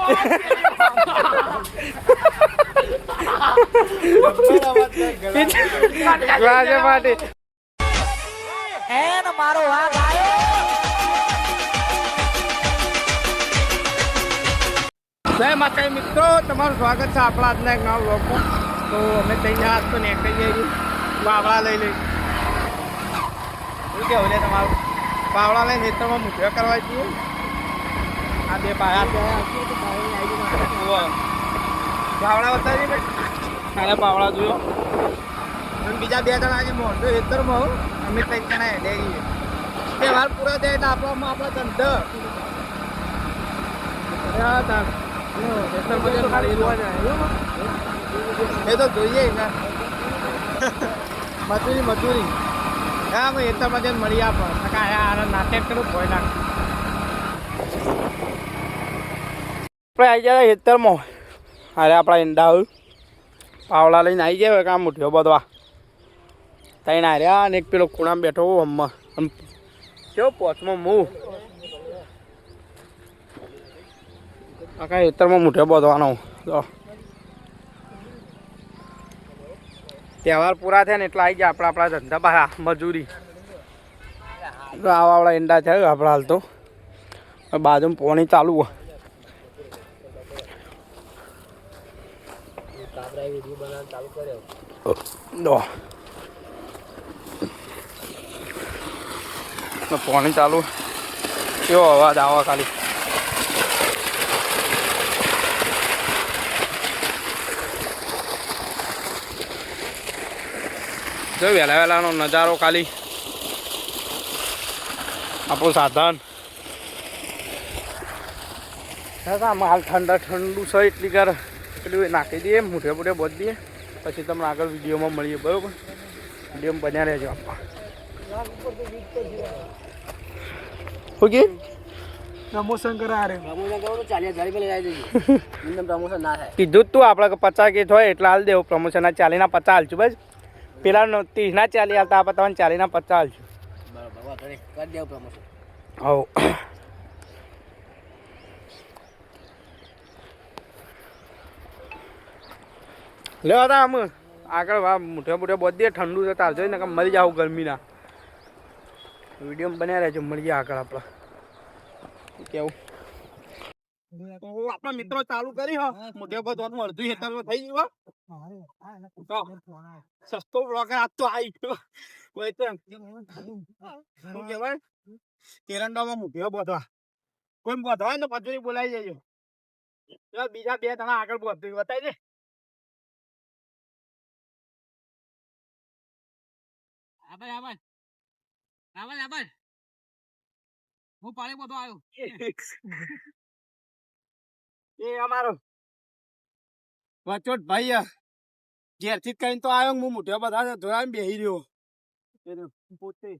માટે મારો વાઘ આવ્યો. જય માતા મિત્રો, તમારું સ્વાગત છે આપણા આજના એક નવા વ્લોગમાં. તો અમે થઈ ગયા તો નીકળી જઈએ પાવડા લઈ લઈ. શું કેવું છે તમારું? પાવડા લઈને ખેતરમાં મૂઠિયા કરવા છીએ. આ બે પાયા પાવડા બતાવી ભાઈ, અને પાવડા જોયો. અને બીજા બે જણા આજે મોઢું ખેતરમાં હું અમે ત્રણ જણા હેડે ગઈએ. તહેવાર પૂરા થાય એટલે આપણા ધંધો એ તો જોઈએ મજૂરી હા અમે ખેતરમાં જઈને મળી આપણે નાટક કરું ભોય નાખ. આપણે આવી જાય ખેતરમાં. અરે આપણા ઈંડા પાવડા લઈને આવી જાય કામ મુઠ્યો બધવા તઈને હાર્યા. અને એક પેલો ખૂણામાં બેઠો હમણાં કેવો પોચમાં મું આખા ખેતરમાં મુઠ્યો બધવાનો. તહેવાર પૂરા થયા ને એટલે આવી ગયા આપણા ધંધા બહાર મજૂરી. આવાવાળા ઈંડા છે આપણા હાલ તો બાજુમાં પોણી ચાલુ હોય. પાણી ચાલુ કેવો અવાજ આવા ખાલી. જો વહેલા વહેલાનો નજારો ખાલી. આપણું સાધન માલ ઠંડુ છે એટલી કર એટલું નાખી દઈએ મૂઠે બૂઠે બોધ દઈએ. પછી તમને આગળ વિડીયોમાં મળીએ બરાબર. વિડીયોમાં બન્યા રહેજો. આપવા ઓકે પ્રમોશન કરા પ્રમોશન ના થાય કીધું તું આપણે 50 કે હોય એટલે હાલ દેવું. પ્રમોશન 40 ના 50 હાલશું બસ. પેલા 30 ના 40 હાલતા આપણે તમને 40 ના 50 હાલશું. બરાબર કરી દેવું પ્રમોશન. હવ લેવા તા આમ આગળ મોટા મોટા બધે ઠંડુ છે તાર જોઈને કે મરી જાવ ગરમીના. વિડીયો બન્યા રહેજો મળીએ આગળ આપણે. કેવું આપણા મિત્રો ચાલુ કરી મોઢે બધું અડધું હેતરમાં થઈ ગયું. સસ્તો બ્લોગર આજ તો આવી ગયો. કોઈ તો શું કહેવાય એરંડામાં મોઢે બધવા કોઈ બધવા ને મજૂરી બોલાવી જજો. બીજા બે જણા આગળ બધું બતાવી દે. હું પાણી બધો આવ્યો એ અમારો વચોટ ભાઈ ઘેરથી કઈ તો આવ્યો. હું મોઢે બધા ધોરાને બેહી રહ્યો પોતે.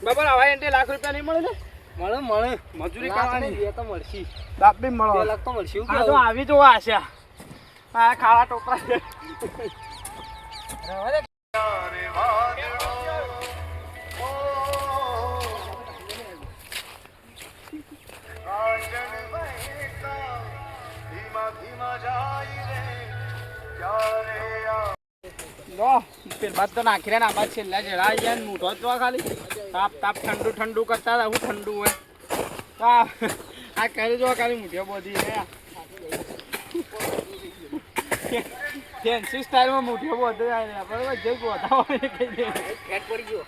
બરાબર હવે એને લાખ રૂપિયા નહીં મળે ને? મળે મજૂરી કરવાની તો મળશે. બાપ બી મળે 2 લાખ તો મળશે. તો આવી જો આશા આ ખાવા ટોપરા બાદ તો નાખી રહ્યા ને આ બાદ છેલ્લા જરા ગયા ને મૂઠો જ ખાલી તાપ ઠંડુ કરતા હતા. હું ઠંડુ હોય આ કરી જો ખાલી મૂઠ્યો બધી ફેન્સી સ્ટાઇલમાં મૂઠ્યો બધો બરાબર. જે ગોધા પડી ગયો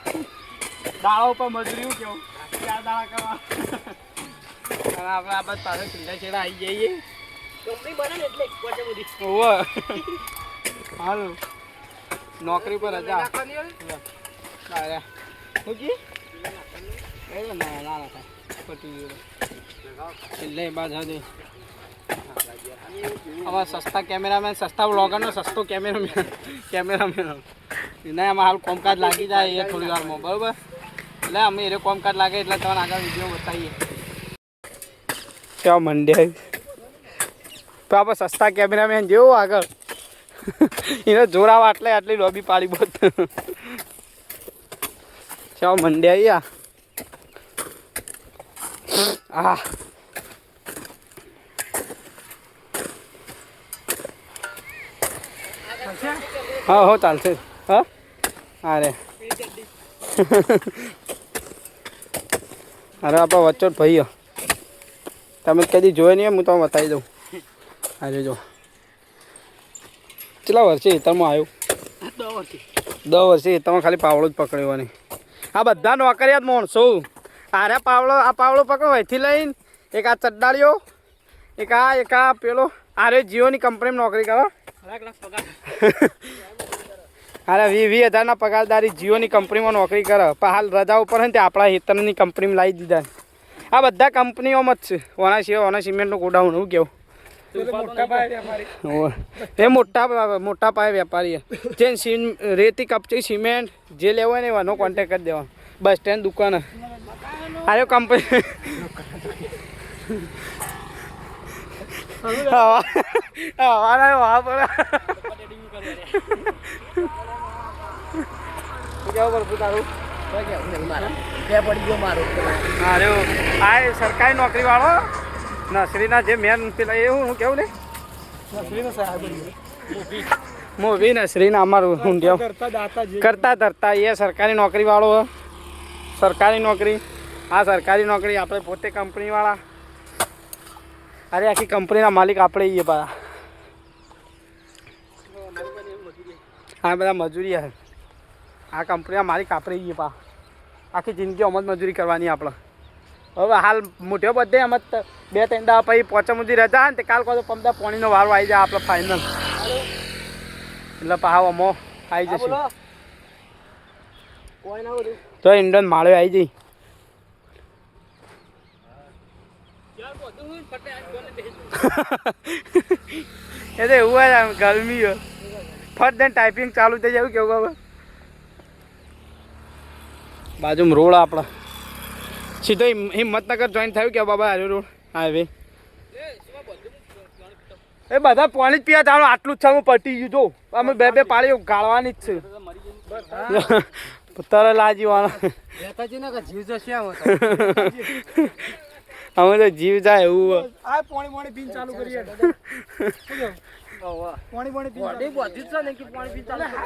દાળો ઉપર મજૂરી કેવું 4 દાડા કરવા. અને આપણે આ બસ પાસે છેલ્લા છેડા આવી જઈએ. કંપની બને ને એટલે બધી હાલ નોકરી પર રજા છેલ્લે બાદ હવે સસ્તા કેમેરામેન સસ્તા વ્લોગરનો સસ્તો કેમેરામેન એને આમાં હાલ કોમકાજ લાગી જાય એ થોડી વારમાં બરાબર. એટલે અમે એ કોમકાજ લાગે એટલે તમને આગળ વિડીયો બતાવીએ. ક્યાં મંડે તો આપણે સસ્તા કેમેરામેન જેવું આગળ એને જોરાવા આટલી લોબી પાડી બોત. ચાલો મંડે અહીંયા હા હા હો ચાલશે હા અરે અરે આપણા વચ્ચો ભાઈ તમે કદી જોયો નહીં હું તમને બતાવી દઉં અરે જો કેટલા વર્ષે તમે આવ્યું 10 વર્ષે તમે ખાલી પાવડો જ પકડ્યો નહીં આ બધા નોકરિયાત માણસો આરે પાવડો આ પાવડો પકડો અહીંથી લઈને એક આ ચડ્ડાળીઓ એક આ પેલો આરે જીઓની કંપનીમાં નોકરી કરો અરે 20,000ના પગારદારી જીઓની કંપનીમાં નોકરી કરે પણ હાલ રજા ઉપર ને તે આપણા હેતરની કંપનીમાં લાવી દીધા આ બધા કંપનીઓમાં જ છે ઓના સિમેન્ટનું ગોડાઉન હું કેવું એ મોટા પાયે વેપારી જે રેતી કપચી સિમેન્ટ જે લેવો હોય ને એનો કોન્ટેક્ટ કરી દેવાનો બસ સ્ટેન્ડ દુકાન અરે કંપની સરકારી નોકરી વાળો નસરીના જે મેન પેલા એવું હું કેવું ને મોવી નસરીના અમારું ઊંડિયા કરતા ધરતા એ સરકારી નોકરી વાળો સરકારી નોકરી આ સરકારી નોકરી આપણે પોતે કંપની વાળા અરે આખી કંપનીના માલિક આપણે એ પાછા હા બધા મજૂરી આ કંપનીના માલિક આપણે એ પા આખી જિંદગી અમત મજૂરી કરવાની આપણે હવે હાલ મોટો બધે એમ જ 2-3 દાડા પછી પોચા સુધી રજા ને તે કાલ કહો પમદા પાણીનો વારો આવી જાય આપણે ફાઇનલ એટલે પાવ અમો આવી જશે તો ઇન્ડન માળે આવી જઈ એ તો એવું હોય ગરમી ફટ દઈને ટાઈપિંગ ચાલુ થઈ જાય કેવું હવે બાજુમાં રોડ આપણા સીધો હિંમતનગર જોઈન થયું કે બાબા હારે રોડ હાઈવે એ બધા પાણી જ પીવા ચાલો આટલું જ છે હું પટી ગયું જો અમે બે પાળી ગાળવાની જ છે તરે લાજીવાના જીવ જશે અમે તો જીવ જાય એવું પાણી પીને ચાલુ કરીએ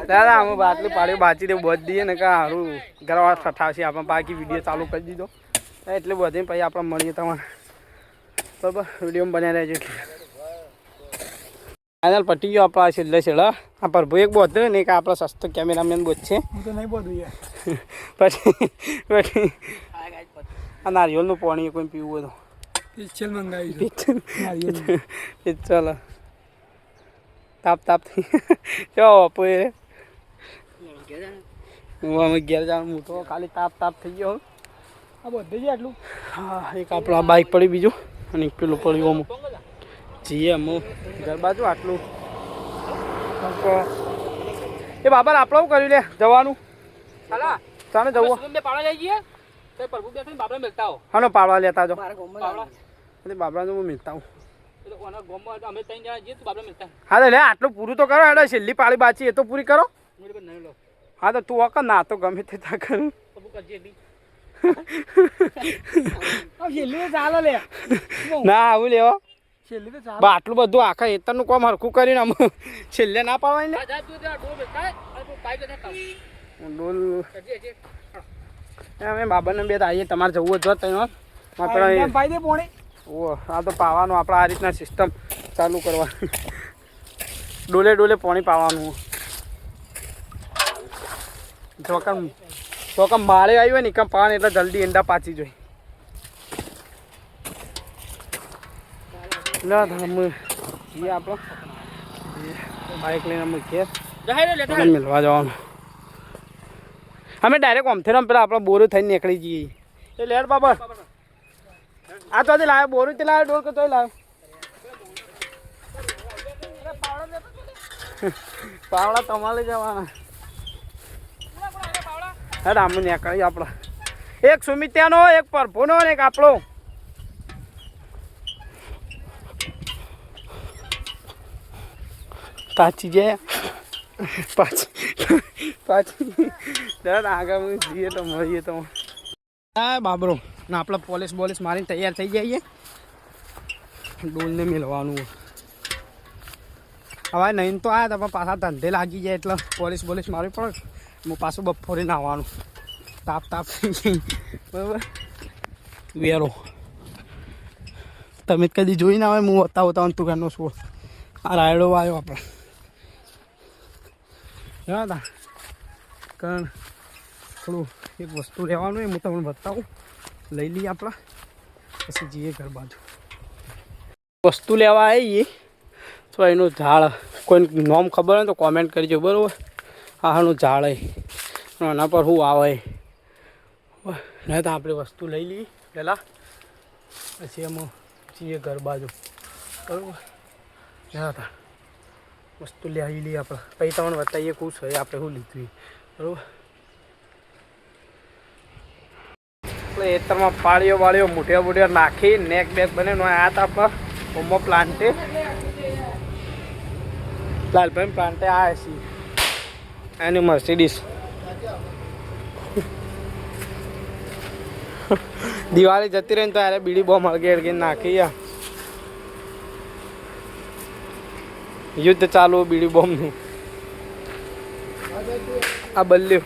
દાદા અમે બાટલી પાડી બાચી દે બધ દઈએ ને કે સારું ઘરવાળા ઠઠાવશે આપણે બાકી વિડીયો ચાલુ કરી દીધો એટલે બધી પછી આપણે મળીએ તમારે બરાબર વિડીયો બનાવી રહેજો એટલે ફાઇનલ પટી ગયો આપણા છેલ્લે છેલ્લા આ પ્રભુ એક બોધ ને કે આપણો સસ્તો કેમેરામેન બોધ છે પછી આ નારિયેળનું પાણી કોઈ પીવું હોય તો મંગાવી ચાલો તાપ ચો બાપુ અમે ઘેર જવાનું હું તો ખાલી તાપ થઈ ગયો આ બધે જ આટલું હા એક આપણું આ બાઇક પડી બીજું અને એક પેલું પડ્યું અમુક જીએ અમુક ઘર બાજુ આટલું એ બાબા આપણે શું કર્યું લે જવાનું ચાલો જવું હાલો પાડવા લેતા જો બાબરા હું મિલતા હું હા તો લે આટલું પૂરું તો કરો એટલે છેલ્લી પાળી બાચી એ તો પૂરી કરો હા તો તું વખત ના તો ગમે તે તા કરું ના આવું લેવો આટલું બધું આખા હેતરનું કોમ હરખું કરીને અમે છેલ્લે ના પાવાય ડોલ અમે બાબાને બે આવીએ તમારે જવું જ ત્યાં ઓ આ તો પાવાનું આપણે આ રીતના સિસ્ટમ ચાલુ કરવાની ડોલે પાણી પાવાનું ચોકમ માળે આવ્યું હોય ને કમ પાવાનું એટલે જલ્દી ઈંડા પાછી જોઈ ના અમે જઈએ આપણો બાઇક લઈને અમે ઘેર મિલવા જવાનું અમે ડાયરેક્ટ ઓમથેરામ પેલા આપણે બોરું થઈને નીકળી જઈએ એ લેટ બાબા આ તો લાવ્યો બોરું તે લાવ્યો ડોર કે તો લાવ્યો પાવડા તમારે જવાના હેડ આમ નીકળી આપણા એક સુમિત્યાનો એક પરભોનો ને એક આપણો પાછી જાય પાછી આગળ જઈએ તો મળીએ તો હા બાબરો ને આપણે પોલીસ બોલીસ મારીને તૈયાર થઈ જઈએ. ડોલને મેળવાનું હવે નહીં તો આવ્યા તો પાછા ધંધે લાગી જાય એટલે પોલીસ બોલીસ મારવી પડે. હું પાછું બપોરે નાહવાનું તાપ થઈ જાય બરાબર. વેરો તમે કદી જોઈ ના હોય હું બતાવું તુગારનો શું આ રાયડો આવ્યો આપણે હતા કારણ થોડું એક વસ્તુ લેવાનું હોય હું તમને બતાવું. લઈ લઈએ આપણા પછી જઈએ ઘર બાજુ. વસ્તુ લેવા આવીએ તો એનું ઝાડ કોઈ નામ ખબર હોય તો કોમેન્ટ કરજો બરાબર. આનું ઝાડ આના પર શું આવે નહીં તો આપણે વસ્તુ લઈ લઈએ પહેલાં પછી એમાં જઈએ ઘર બાજુ બરાબર. હતા વસ્તુ લઈ લઈએ આપણે પછી તમને બતાવીએ ખુશ હોય આપણે શું લીધું બરાબર. આપણે એતરમાં પાળીઓ વાળીઓ મોટિયા નાખી નેક બેક બને આ હતા આપણા હોમો પ્લાન્ટે લાલભાઈ પ્લાન્ટે આ છીએ એની મર્સિડીસ દિવાળી જતી રહી તો યારે બીડી બોમ્બ હળગે નાખી યુદ્ધ ચાલુ બીડી બોમ્બનું. આ બલ્યું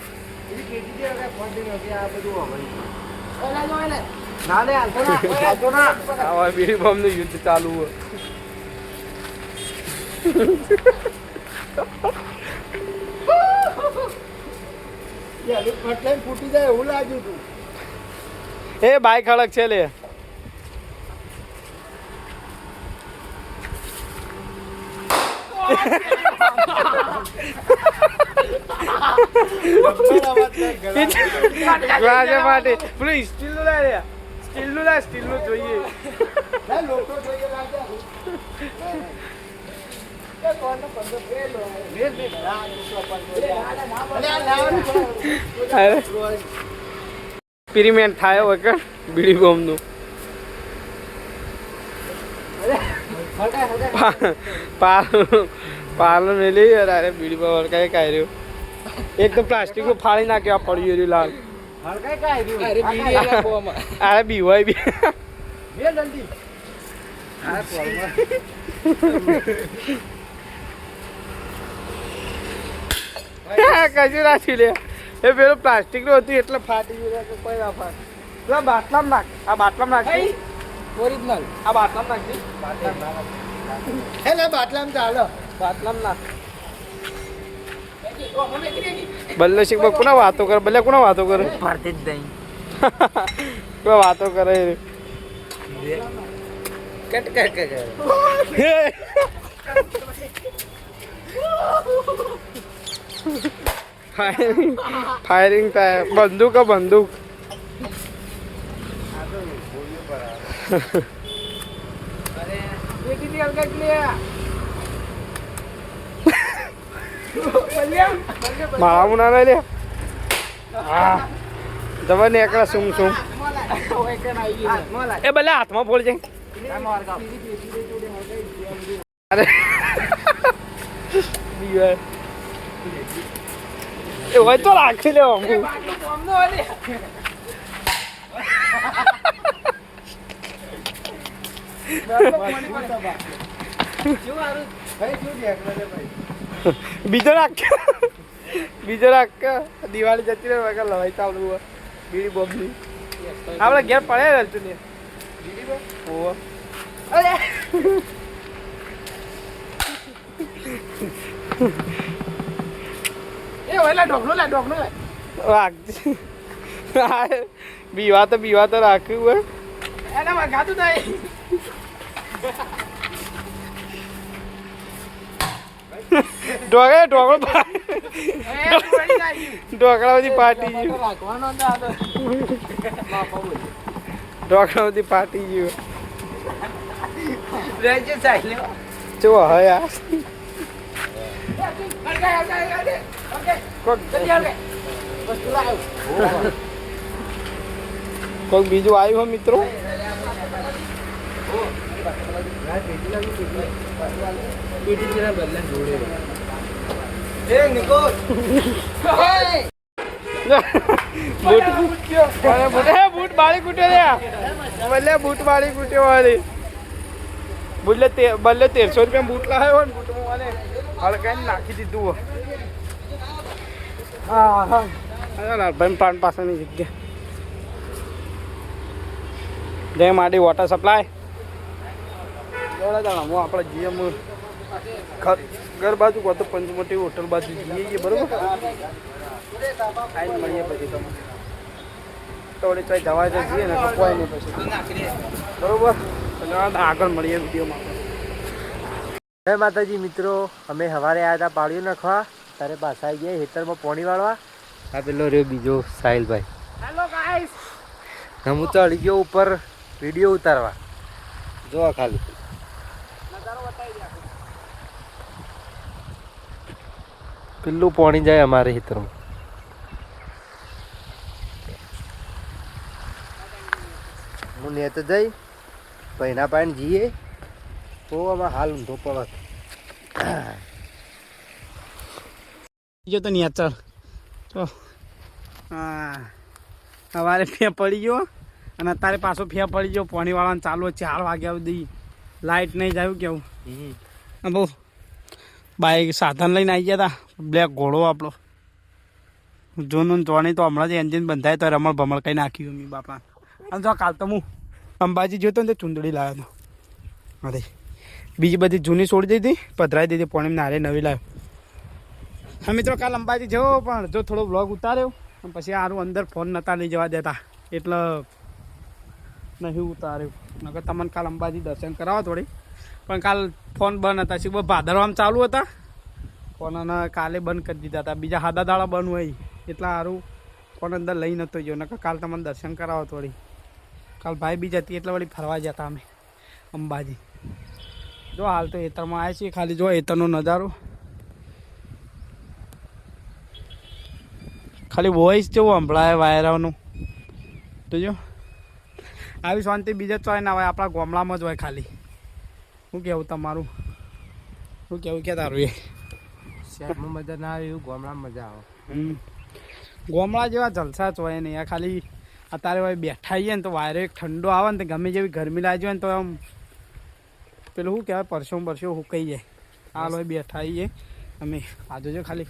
બીડી બોમ્બનું યુદ્ધ ચાલુ હોય. ફૂટી જાય એવું લાગ્યું તું. એ બાઈક હળક છે લે. માટે પેલું સ્ટીલ નું લાય સ્ટીલ નું જોઈએ. એક્સપેરિમેન્ટ થાય વગર બીડી બોમ્બનું. પાર્લર મેલી અરે બીડી બોમ્બ કઈ કાઢ્યું એક તો પ્લાસ્ટિક નું ફાળી નાખ્યા પડ્યું રહ્યું લાલ. અરે બી હોય બી કશું રાખી લે. એ પેલું પ્લાસ્ટિક નું હતું એટલે ફાટી ગયું કોઈ ના ફાટ. પેલા બાટલામાં નાખ આ બાટલામાં નાખી ઓરિજિનલ આ બાટલામાં નાખી બાટલામાં ચાલો બાટલામાં નાખ. બલ્લે શીખ કોના વાતો કરે બલ્લે કોના વાતો કરે ભારતી જ નહીં કોઈ વાતો કરે फायरिंग થાય બંદૂક બંદૂક મારા મુના લે હા જવા ને એકલા સુમ સુમ એ ભલે હાથમાં ફોડ જાય. અરે એ હોય તો રાખી લેવો બીજો રાખ દિવાળી જતી રહે વગર લવાઈ ચાલુ બીડી બોમ્બ ની આપડે ઘેર પડે રહેતું ને બીડી બોમ્બ. બીવા તો રાખ્યું ઢોકળા બધી પાટી ઢોકળા બધી પાટી ગયું ચો હા કોઈક બીજું આવ્યું હોય મિત્રો. બૂટ બૂટ બાળી કૂટ્યો લ્યા બલ્લે બૂટ બાળી કૂટ્યો વાળી બુલે 1300 રૂપિયા બૂટ લાવ્યો ને બૂટમાં મને હળગાઈને નાખી દીધું હા હા ભાઈ પાન પાસેની જગ્યા જય માડી વોટર સપ્લાય હું આપણે જીએમ ઘર બાજુ કહો તો પંચમોટી હોટલ બાજુ જઈએ બરોબર આવીને મળીએ પછી તમે થોડી તો જવા જઈએ ને કોઈ નહીં પછી બરોબર આગળ મળીએ વિડીયોમાં જય માતાજી મિત્રો, અમે સવારે આવ્યા હતા પાળીઓ નાખવા, ત્યારે પાછા આવી ગયા ખેતરમાં પોણી વાળવા. આ પેલો રહ્યો બીજો સાહિલભાઈ. હેલો ગાઈસ, હું ચડી ગયો ઉપર વિડીયો ઉતારવા. જોવા ખાલી નજારો બતાવી દે. પેલું પોણી જાય અમારે ખેતરમાં. હું ને તો જઈ પૈના પાણી જઈએ તો આમાં હાલ ઊંધો પડત જો તો નેચર તો હા સવારે ફે પડી ગયો અને અત્યારે પાછો ફે પડી ગયો પાણીવાળાને ચાલુ 4 વાગ્યા સુધી લાઇટ નહીં જાય કેવું બહુ બાઈક સાધન લઈને આવી ગયા હતા બ્લેક ઘોડો આપણો જૂનું ચોણી તો હમણાં જ એન્જિન બંધાય તો રમણ ભમણ કંઈ નાખ્યું મેં બાપા અને જો કાલ તો હું અંબાજી જોતો ને તો ચૂંદડી લાવ્યો હતો અરે બીજી બધી જૂની છોડી દીધી પધરાઈ દીધી પોણી નારે નવી લાવ્યો હા મિત્રો કાલ અંબાજી જવો પણ જો થોડો વ્લોગ ઉતાર્યો પછી સારું અંદર ફોન નહોતા લઈ જવા દેતા એટલે નહીં ઉતાર્યું નકર તમને કાલ અંબાજી દર્શન કરાવો થોડી પણ કાલ ફોન બંધ હતા શું ભાદરવામાં ચાલુ હતા ફોન અને કાલે બંધ કરી દીધા હતા બીજા હાદા દાડા બંધ હોય એટલા સારું ફોન અંદર લઈ નહોતો ગયો નકર કાલ તમને દર્શન કરાવો થોડી કાલ ભાઈ બી જતી એટલે વળી ફરવા જતા અમે અંબાજી જો હાલ તો એતરમાં આવ્યા છીએ ખાલી જો એતરનો નજારો ખાલી વોઇસ જેવું સંભળાય વાયરાનું તો જો આવી શાંતિ બીજે ચોય ના હોય આપણા ગામડામાં જ હોય ખાલી શું કહેવું તમારું શું કહેવું કે તારું એ શહેરમાં મજા ના આવે એવું ગામડામાં મજા આવે ગામડા જેવા જલસા જ હોય નહીં આ ખાલી અત્યારે હોય બેઠા આવીએ ને તો વાયરો એક ઠંડો આવે ને તો ગમે જેવી ગરમી લાગી હોય ને તો આમ પેલું શું કહેવાય પરસો સુકાઈ જાય હાલ હોય બેઠા આવીએ અમે આ જોજો ખાલી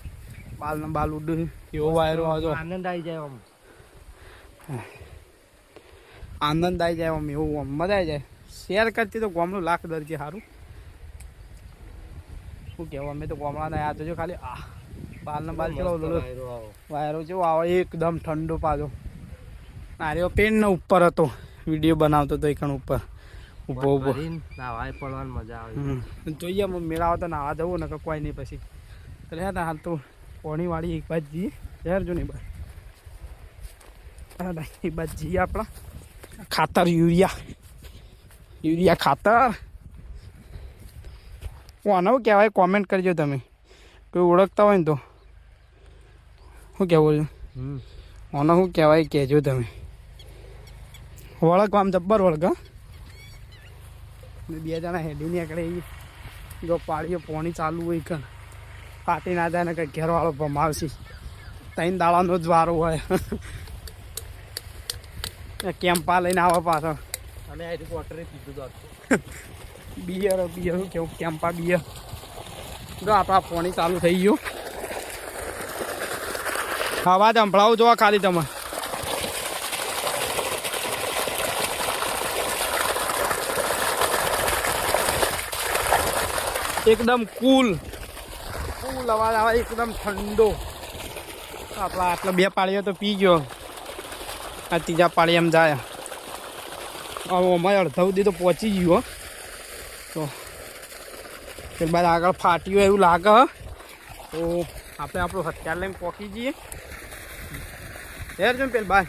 બાલ ને બાલ ઉડું એવો વાયરો આવજો આનંદ આવી જાય આમ આનંદ આવી જાય આમ એવું આમ મજા આવી જાય શેર કરતી તો ગામડું લાખ દર છે સારું શું કહેવું અમે તો ગામડાના આ જોજો ખાલી આ બાલ ને બાલ ચલો વાયરો જેવો આવે એકદમ ઠંડો પાછો નારીઓ પેનનો ઉપર હતો વિડીયો બનાવતો હતો એકણ ઉપર ઊભો ઊભો નાવાય પડવાની મજા આવે જોઈએ મેળાવો તો નાવા જવું ને કોઈ નહીં પછી એટલે હા હાલ તો પોણીવાળી એક બાજ જઈએ યાર જો ને બાદ એ બાજ જઈએ આપણા ખાતર યુરિયા ખાતર આને શું કહેવાય કોમેન્ટ કરજો તમે કોઈ ઓળખતા હોય ને તો શું કહેવું છે આને શું કહેવાય કહેજો તમે વળગ આમ જબ્બર વળગ બે જણા હેડી નીકળે જો પાડીઓ પોણી ચાલુ હોય કણ પાટી ના જાય ને કંઈ ઘેરવાળો ભમાવશે 3 દાડાનો જ વારો હોય કેમ્પા લઈને આવા પાછળ અને આ વોટરે પીધું તો બિયર શું કેવું કેમ્પા બિયર જો આપણા પોણી ચાલુ થઈ ગયું અવાજ સંભળાવું જોવા ખાલી તમે એકદમ કુલ અવાજ આવે એકદમ ઠંડો આપણા આટલા 2 પાળીઓ તો પી ગયો આ ત્રીજા પાળી એમ જાય અમારે અડધા સુધી તો પહોંચી ગયું તો ત્યારબાદ આગળ ફાટ્યું એવું લાગે તો આપણે આપણું હથિયાર લઈને પહોંચી જઈએ યાર જો પેલ બાય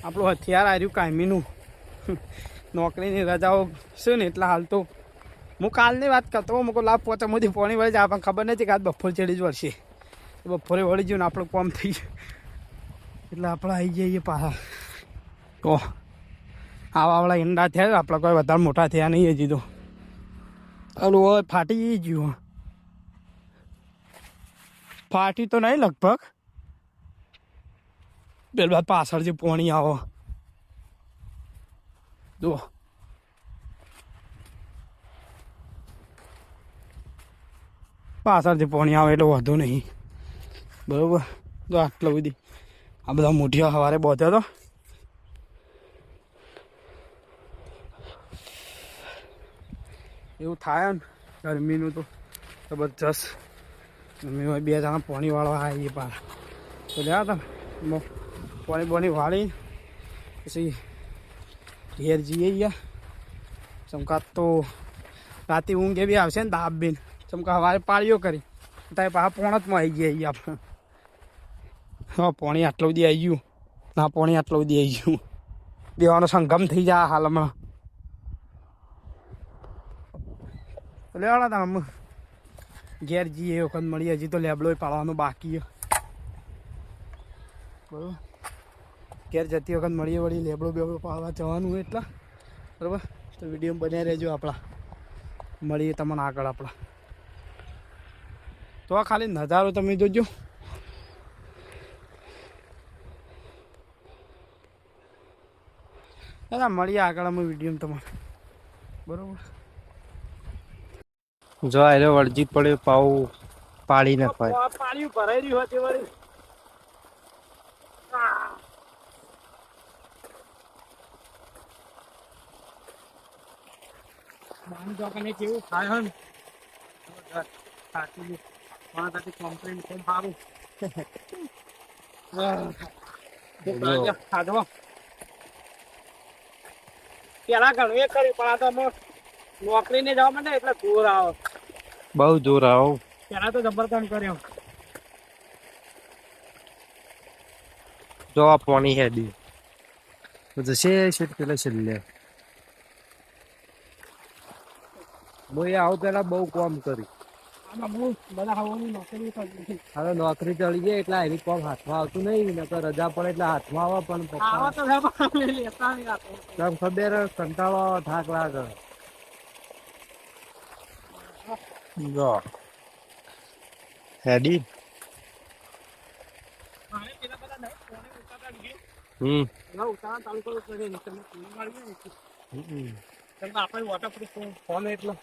આપણું હથિયાર આવ્યું કાયમીનું નોકરીની રજાઓ શું ને એટલા હાલ તો હું કાલની વાત કરતો હું કોઈ લાભ પહોંચે મોદી પોણી વળી જાય પણ ખબર નથી કે આજ બપોર ચડી જ વળશે બપોરે વળી ગયું ને આપણું કોમ થઈ ગયું એટલે આપણે આવી જઈએ પાછા તો આવાવાળા ઈંડા થયા આપણે કોઈ વધારે મોટા થયા નહીં હજી તો ઓલું હવે ફાટી ગયું ફાટી તો નહીં લગભગ પેલા પાછળ જે પોણી આવો જો પાછળથી પોણી આવે એટલે વાંધો નહીં બરોબર. તો આટલો બધી આ બધા મોઢિયા સવારે બોધ્યો હતો. એવું થાય ને ગરમીનું તો જબરજસ્ત. અમે બે જણા પાણી વાળવા આવીએ પાર તો રહ્યા હતા પાણી બોણી વાળી પછી ઘેર જઈએ ગયા. ચમકા તો રાતે ઊંઘે બી આવશે ને દાબ બીન ચમકા સવારે પાળીઓ કરી ત્યાં પાછા પોણતમાં આવી ગયા આપણે. હા પાણી આટલું બધી આવી ગયું ના પાણી આટલું બધી આવી ગયું દેવાનો સંગમ થઈ જાય હાલમાં. લેવાડા તા અમે ઘેર જઈએ એ વખત મળીએ. હજી તો લેબડો પાડવાનો બાકી બરાબર. ઘેર જતી વખત મળીએ વળી લેબડો બેબડો પાડવા જવાનું હોય એટલા બરાબર. તો વિડીયો બનાવી રહેજો આપણા. મળીએ તમને આગળ આપણા. તો આ ખાલી નજારો તમે જોજો. મળીએ આગળ અમે વિડીયો તમારે બરોબર. જો આરે વળજી પડે પાવ પાડી નાખવાય. પાણી ભરાઈ રહ્યું હતું વળી. પાણી કેવું થાય હે કમ્પ્લેન ખૂબ સારું. પેલા ઘણું એ કર્યું પણ આ તો નોકરીને જવા માંડે એટલે જોર આવે. બહુ જોર આવો. પેલા તો જબરદસ્ત કર્યો. જો આ પાણી હેડી જશે છે પેલા છેલ્લે. બોય આવો પેલા બહુ કામ કરી. આમાં બહુ બધા હવાની નોકરી કરી. હવે નોકરી ચડી જાય એટલે એની કામ હાથમાં આવતું નહીં ને તો રજા પડે એટલે હાથમાં આવે પણ આવા તો લેતા નહીં આતો. તમ ખબર કંટાળો આવે થાક લાગે. જો હેડી મારે પેલા બધા નહીં કોને ઉતારતા નહીં. ના ઉતારવા ચાલુ કરવું પડે ને તમે ફોન મારી ને તમે આપણે વોટરપ્રૂફ ફોન એટલો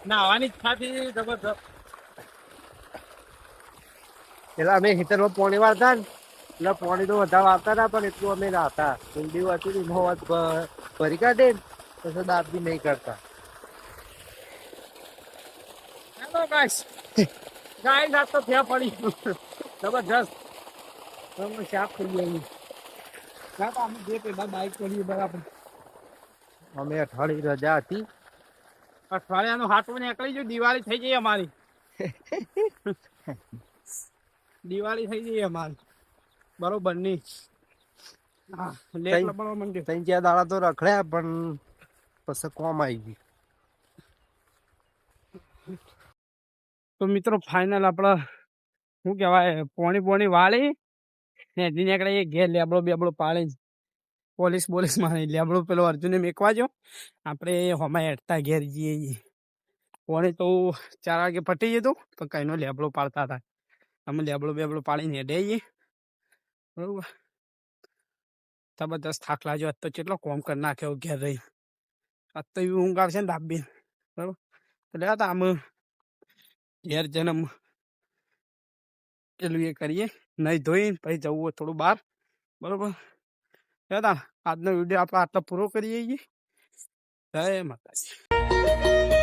નાવાની ઈચ્છાથી જબરદસ્ત. પેલા અમે હિતરમાં પાણી વાળતા ને એટલે પાણી તો વધારે આવતા હતા પણ એટલું અમે નાતા ઊંડી હતી ભરી કાઢે ને પછી દાંત બી નહીં કરતા. હેલો ગાઈસ ગાઈસ આ તો ત્યાં પડી જબરજસ્ત તમે શાક થઈ ગયું. ના તો અમે જે પેલા બાઈક કરીએ બરાબર. અમે અઠવાડિયે રજા હતી. અઠવાડિયાનું હાટવું નીકળી ગયું. દિવાળી થઈ ગઈ અમારી. દિવાળી થઈ ગઈ અમારી બરોબર ની. હા લેટ લબડવા માંડ્યો. ત્રણ ચાર દાડા તો રખડ્યા પણ પછી કોમ આવી ગયું. તો મિત્રો ફાઇનલ આપણા શું કહેવાય પોણી વાળી ને હજી નીકળે એ ઘેર લેબડો બેબડો પાડી પોલીસ માં લેબડો પેલો અર્જુને મેકવાજો. આપણે હોમાં હેઠતા ઘેર જઈએ. પોણી તો 4 વાગે પટી જતું પણ કઈનો લેબડો પાડતા હતા. અમે લેબડો બેબડો પાડીને હેડે જઈએ બરોબર. જબરદસ્ત થાક લાગ્યો. આજ તો કેટલો કોમ કરી નાખ્યો ઘેર રહી. આજ તો એવી ઊંઘ આવશે ને દાબી બરોબર. તો લેવા તા અમે ઘેર જન્મ પેલું એ કરીએ નહીં ધોઈ પછી જવું હોય થોડું બહાર બરોબર. લેતા આજનો વિડીયો આપણે આટલો પૂરો કરીએ. જય માતાજી.